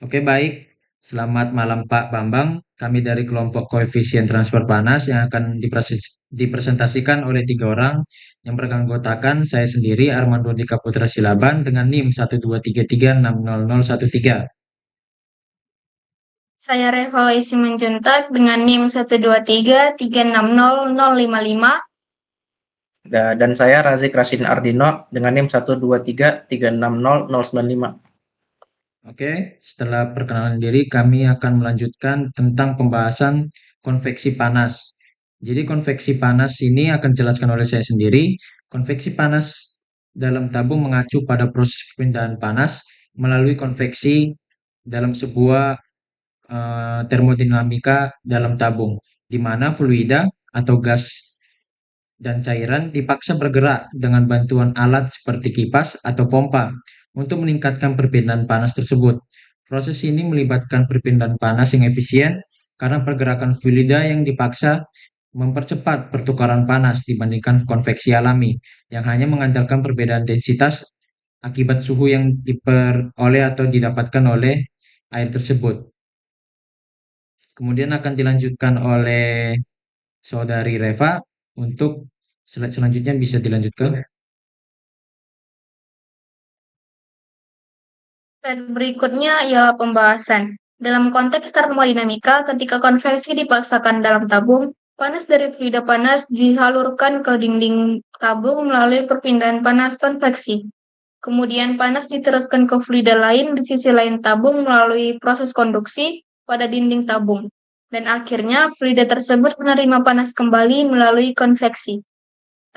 Oke, baik. Selamat malam Pak Bambang. Kami dari kelompok koefisien transfer panas yang akan dipresentasikan oleh 3 orang yang beranggotakan saya sendiri Armando Dika Putra Silaban dengan NIM 123360013. Saya Revalisi Menjuntak dengan NIM 123360055. Dan saya Razik Rasin Ardino dengan NIM 123360095. Oke, setelah perkenalan diri kami akan melanjutkan tentang pembahasan konveksi panas. Jadi konveksi panas ini akan dijelaskan oleh saya sendiri. Konveksi panas dalam tabung mengacu pada proses perpindahan panas melalui konveksi dalam sebuah termodinamika dalam tabung, di mana fluida atau gas dan cairan dipaksa bergerak dengan bantuan alat seperti kipas atau pompa untuk meningkatkan perpindahan panas tersebut. Proses ini melibatkan perpindahan panas yang efisien karena pergerakan fluida yang dipaksa mempercepat pertukaran panas dibandingkan konveksi alami yang hanya mengandalkan perbedaan densitas akibat suhu yang diperoleh atau didapatkan oleh air tersebut. Kemudian akan dilanjutkan oleh saudari Reva untuk slide selanjutnya bisa dilanjutkan. Dan berikutnya ialah pembahasan. Dalam konteks termodinamika, ketika konveksi dipaksakan dalam tabung, panas dari fluida panas dihalurkan ke dinding tabung melalui perpindahan panas konveksi. Kemudian panas diteruskan ke fluida lain di sisi lain tabung melalui proses konduksi pada dinding tabung. Dan akhirnya fluida tersebut menerima panas kembali melalui konveksi.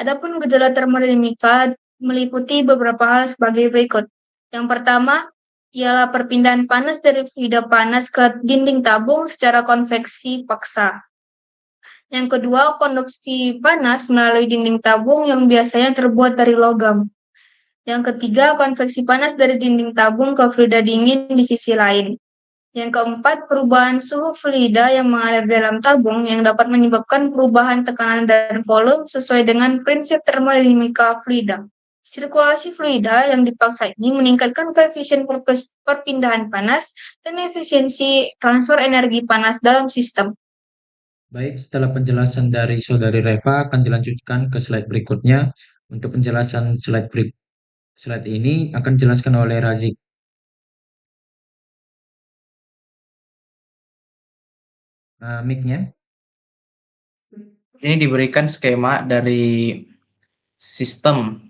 Adapun gejala termodinamika meliputi beberapa hal sebagai berikut. Yang pertama, ialah perpindahan panas dari fluida panas ke dinding tabung secara konveksi paksa. Yang kedua, konduksi panas melalui dinding tabung yang biasanya terbuat dari logam. Yang ketiga, konveksi panas dari dinding tabung ke fluida dingin di sisi lain. Yang keempat, perubahan suhu fluida yang mengalir dalam tabung yang dapat menyebabkan perubahan tekanan dan volume sesuai dengan prinsip termodinamika fluida. Sirkulasi fluida yang dipaksa ini meningkatkan koefisien perpindahan panas dan efisiensi transfer energi panas dalam sistem. Baik, setelah penjelasan dari saudari Reva akan dilanjutkan ke slide berikutnya. Untuk penjelasan slide ini akan dijelaskan oleh Razik. Mic-nya. Ini diberikan skema dari sistem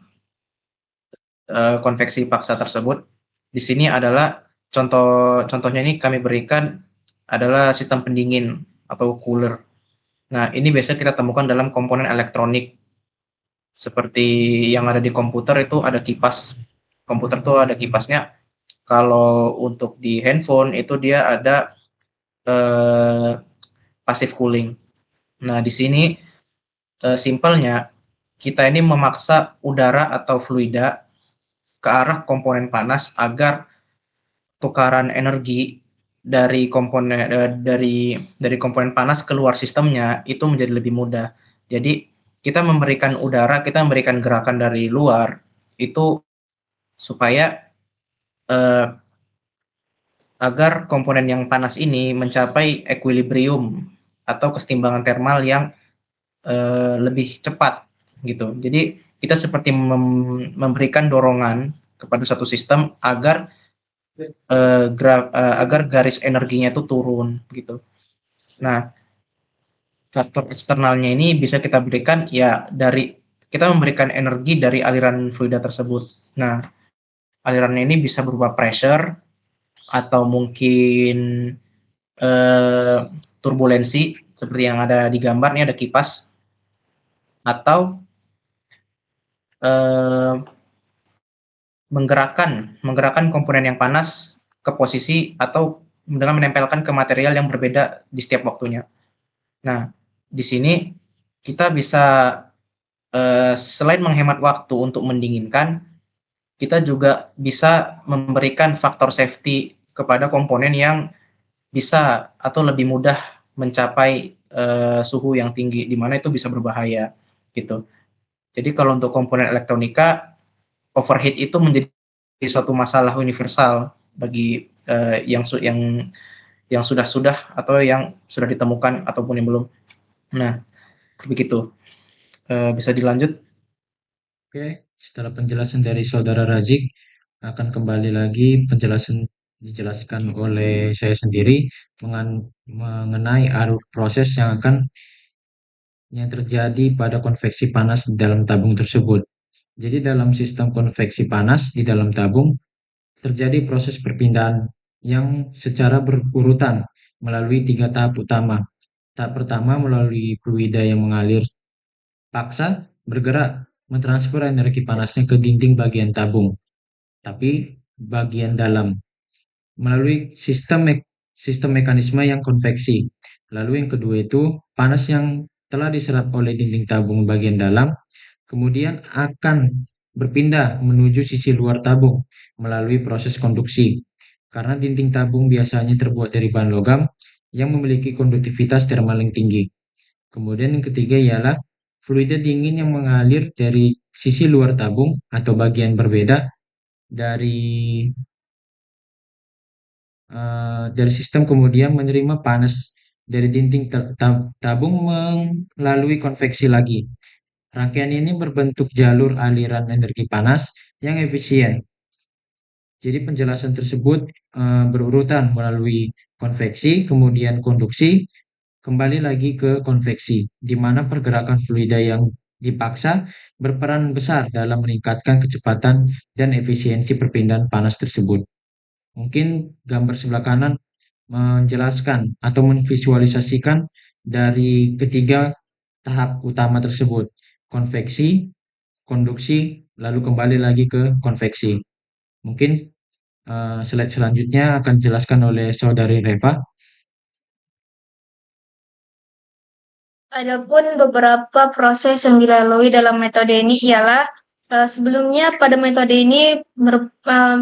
konveksi paksa tersebut. Di sini adalah contohnya ini kami berikan adalah sistem pendingin atau cooler. Nah, ini biasa kita temukan dalam komponen elektronik. Seperti yang ada di komputer itu ada kipas. Komputer tuh ada kipasnya. Kalau untuk di handphone itu dia ada passive cooling. Nah, di sini simpelnya kita ini memaksa udara atau fluida ke arah komponen panas agar tukaran energi dari komponen panas keluar sistemnya itu menjadi lebih mudah. Jadi kita memberikan udara, kita memberikan gerakan dari luar itu supaya agar komponen yang panas ini mencapai equilibrium atau kesetimbangan termal yang lebih cepat gitu. Jadi kita seperti memberikan dorongan kepada suatu sistem agar agar garis energinya itu turun gitu. Nah, faktor eksternalnya ini bisa kita berikan ya dari kita memberikan energi dari aliran fluida tersebut. Nah, alirannya ini bisa berupa pressure atau mungkin turbulensi seperti yang ada di gambar, ini ada kipas, atau menggerakkan komponen yang panas ke posisi atau dengan menempelkan ke material yang berbeda di setiap waktunya. Nah, di sini kita bisa selain menghemat waktu untuk mendinginkan, kita juga bisa memberikan faktor safety kepada komponen yang bisa atau lebih mudah mencapai suhu yang tinggi, di mana itu bisa berbahaya gitu. Jadi kalau untuk komponen elektronika, overheat itu menjadi suatu masalah universal bagi yang sudah atau yang sudah ditemukan ataupun yang belum. Nah, begitu. Bisa dilanjut. Oke, setelah penjelasan dari Saudara Razik, akan kembali lagi penjelasan dijelaskan oleh saya sendiri mengenai alur proses yang terjadi pada konveksi panas di dalam tabung tersebut. Jadi dalam sistem konveksi panas di dalam tabung terjadi proses perpindahan yang secara berurutan melalui 3 tahap utama. Tahap pertama melalui fluida yang mengalir paksa bergerak mentransfer energi panasnya ke dinding bagian tabung, tapi bagian dalam melalui sistem mekanisme yang konveksi. Lalu yang kedua itu panas yang telah diserap oleh dinding tabung bagian dalam kemudian akan berpindah menuju sisi luar tabung melalui proses konduksi. Karena dinding tabung biasanya terbuat dari bahan logam yang memiliki konduktivitas termal yang tinggi. Kemudian yang ketiga ialah fluida dingin yang mengalir dari sisi luar tabung atau bagian berbeda dari sistem kemudian menerima panas dari dinding tabung melalui konveksi lagi. Rangkaian ini berbentuk jalur aliran energi panas yang efisien. Jadi penjelasan tersebut berurutan melalui konveksi, kemudian konduksi, kembali lagi ke konveksi, di mana pergerakan fluida yang dipaksa berperan besar dalam meningkatkan kecepatan dan efisiensi perpindahan panas tersebut. Mungkin gambar sebelah kanan menjelaskan atau memvisualisasikan dari ketiga tahap utama tersebut, konveksi, konduksi, lalu kembali lagi ke konveksi. Mungkin slide selanjutnya akan dijelaskan oleh Saudari Reva. Adapun beberapa proses yang dilalui dalam metode ini ialah sebelumnya pada metode ini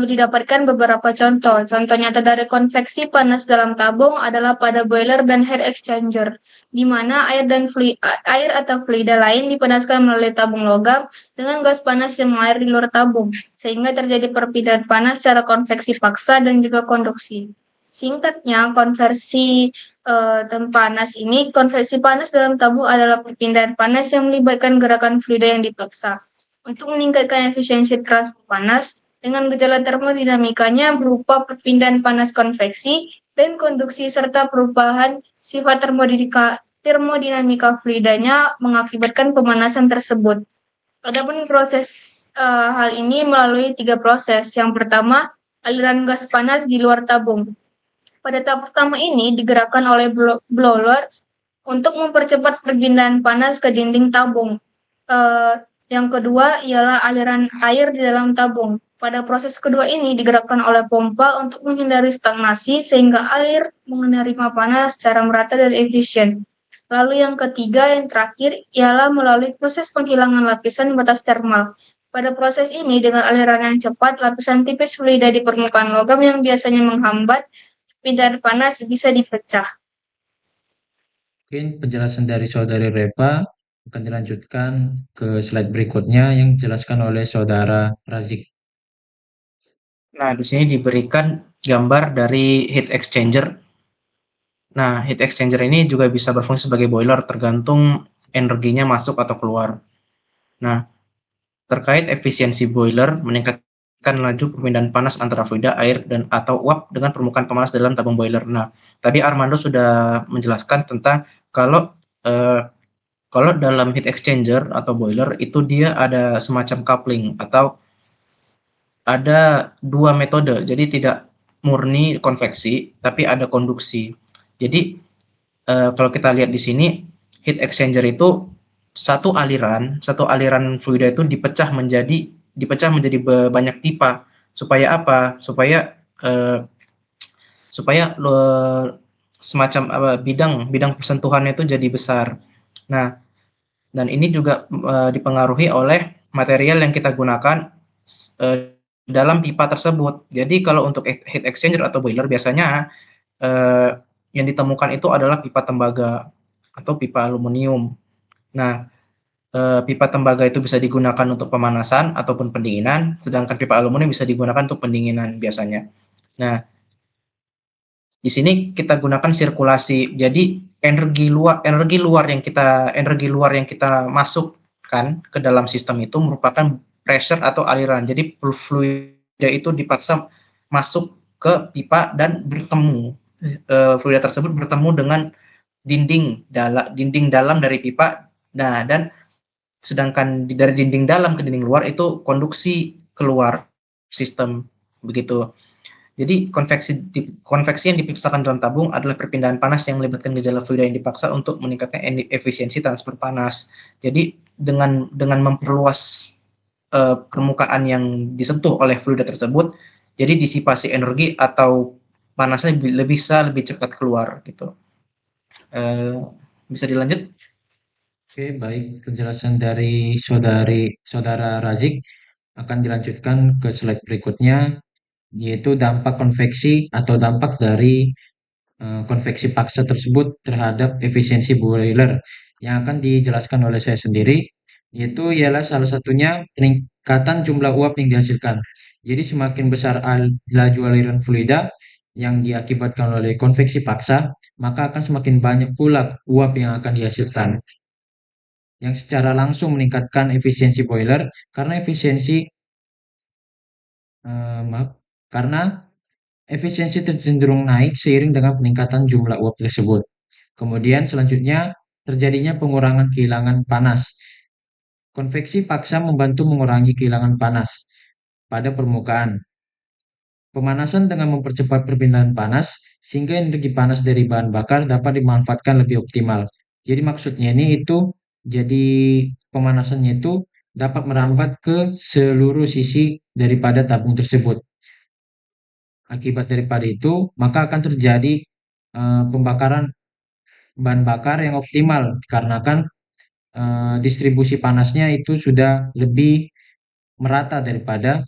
didapatkan beberapa contoh. Contoh nyata dari konveksi panas dalam tabung adalah pada boiler dan heat exchanger, di mana air atau fluida lain dipanaskan melalui tabung logam dengan gas panas yang mengalir di luar tabung, sehingga terjadi perpindahan panas secara konveksi paksa dan juga konduksi. Singkatnya, konversi konveksi panas dalam tabung adalah perpindahan panas yang melibatkan gerakan fluida yang dipaksa. Untuk meningkatkan efisiensi transfer panas, dengan gejala termodinamikanya berupa perpindahan panas konveksi dan konduksi serta perubahan sifat termodinamika fluidanya mengakibatkan pemanasan tersebut. Adapun proses hal ini melalui 3 proses. Yang pertama, aliran gas panas di luar tabung. Pada tahap pertama ini digerakkan oleh blower untuk mempercepat perpindahan panas ke dinding tabung. Yang kedua ialah aliran air di dalam tabung. Pada proses kedua ini digerakkan oleh pompa untuk menghindari stagnasi sehingga air menerima panas secara merata dan efisien. Lalu yang ketiga, yang terakhir, ialah melalui proses penghilangan lapisan batas termal. Pada proses ini, dengan aliran yang cepat, lapisan tipis fluida di permukaan logam yang biasanya menghambat perpindahan panas bisa dipecah. Mungkin penjelasan dari Saudari Reva akan dilanjutkan ke slide berikutnya yang dijelaskan oleh Saudara Razik. Nah, di sini diberikan gambar dari heat exchanger. Nah, heat exchanger ini juga bisa berfungsi sebagai boiler tergantung energinya masuk atau keluar. Nah, terkait efisiensi boiler meningkatkan laju perpindahan panas antara fluida, air, dan atau uap dengan permukaan pemanas dalam tabung boiler. Nah, tadi Armando sudah menjelaskan tentang kalau dalam heat exchanger atau boiler itu dia ada semacam coupling atau ada 2 metode. Jadi tidak murni konveksi, tapi ada konduksi. Jadi kalau kita lihat di sini heat exchanger itu satu aliran fluida itu dipecah menjadi banyak pipa. Supaya apa? Supaya semacam bidang persentuhannya itu jadi besar. Nah, dan ini juga dipengaruhi oleh material yang kita gunakan dalam pipa tersebut. Jadi kalau untuk heat exchanger atau boiler biasanya yang ditemukan itu adalah pipa tembaga atau pipa aluminium. Nah, pipa tembaga itu bisa digunakan untuk pemanasan ataupun pendinginan, sedangkan pipa aluminium bisa digunakan untuk pendinginan biasanya. Nah, Di sini kita gunakan sirkulasi. Jadi energi luar yang kita masukkan ke dalam sistem itu merupakan pressure atau aliran. Jadi fluida itu dipaksa masuk ke pipa dan bertemu. Fluida tersebut bertemu dengan dinding dalam dari pipa. Nah, dan sedangkan dari dinding dalam ke dinding luar itu konduksi keluar sistem begitu. Jadi konveksi yang dipaksakan dalam tabung adalah perpindahan panas yang melibatkan gejala fluida yang dipaksa untuk meningkatkan efisiensi transfer panas. Jadi dengan memperluas permukaan yang disentuh oleh fluida tersebut, jadi disipasi energi atau panasnya bisa lebih cepat keluar gitu. Bisa dilanjut? Oke, baik. Penjelasan dari saudara Razik akan dilanjutkan ke slide berikutnya, yaitu dampak konveksi atau dampak dari konveksi paksa tersebut terhadap efisiensi boiler yang akan dijelaskan oleh saya sendiri, yaitu ialah salah satunya peningkatan jumlah uap yang dihasilkan. Jadi semakin besar laju aliran fluida yang diakibatkan oleh konveksi paksa, maka akan semakin banyak pula uap yang akan dihasilkan, yang secara langsung meningkatkan efisiensi boiler karena maaf, karena efisiensi cenderung naik seiring dengan peningkatan jumlah uap tersebut. Kemudian selanjutnya terjadinya pengurangan kehilangan panas. Konveksi paksa membantu mengurangi kehilangan panas pada permukaan. Pemanasan dengan mempercepat perpindahan panas sehingga energi panas dari bahan bakar dapat dimanfaatkan lebih optimal. Jadi maksudnya ini itu jadi pemanasannya itu dapat merambat ke seluruh sisi daripada tabung tersebut. Akibat daripada itu, maka akan terjadi pembakaran bahan bakar yang optimal dikarenakan distribusi panasnya itu sudah lebih merata daripada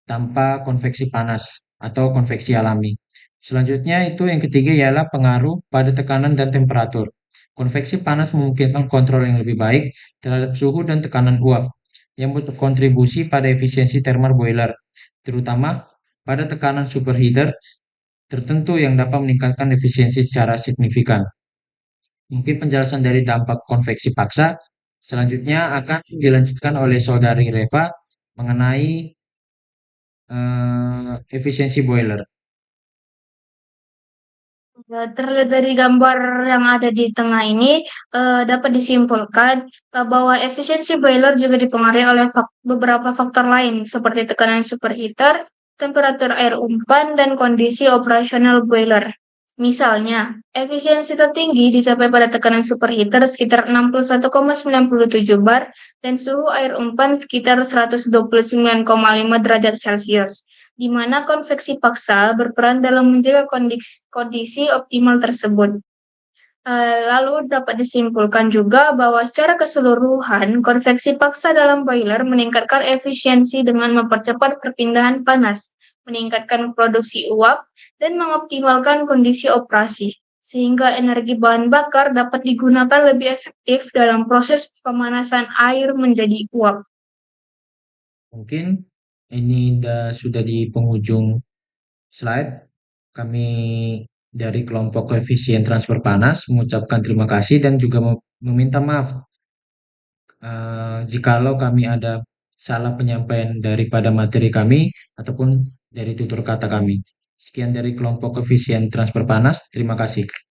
tanpa konveksi panas atau konveksi alami. Selanjutnya itu yang ketiga ialah pengaruh pada tekanan dan temperatur. Konveksi panas memungkinkan kontrol yang lebih baik terhadap suhu dan tekanan uap yang berkontribusi pada efisiensi thermal boiler, terutama pada tekanan superheater tertentu yang dapat meningkatkan efisiensi secara signifikan. Mungkin penjelasan dari dampak konveksi paksa selanjutnya akan dilanjutkan oleh saudari Reva mengenai efisiensi boiler. Terlihat dari gambar yang ada di tengah ini, dapat disimpulkan bahwa efisiensi boiler juga dipengaruhi oleh beberapa faktor lain seperti tekanan superheater, temperatur air umpan, dan kondisi operasional boiler. Misalnya, efisiensi tertinggi dicapai pada tekanan superheater sekitar 61,97 bar dan suhu air umpan sekitar 129,5 derajat Celcius, di mana konveksi paksa berperan dalam menjaga kondisi optimal tersebut. Lalu dapat disimpulkan juga bahwa secara keseluruhan, konveksi paksa dalam boiler meningkatkan efisiensi dengan mempercepat perpindahan panas, meningkatkan produksi uap, dan mengoptimalkan kondisi operasi, sehingga energi bahan bakar dapat digunakan lebih efektif dalam proses pemanasan air menjadi uap. Mungkin ini sudah di penghujung slide. Kami dari kelompok koefisien transfer panas mengucapkan terima kasih dan juga meminta maaf jikalau kami ada salah penyampaian daripada materi kami ataupun dari tutur kata kami. Sekian dari kelompok koefisien transfer panas. Terima kasih.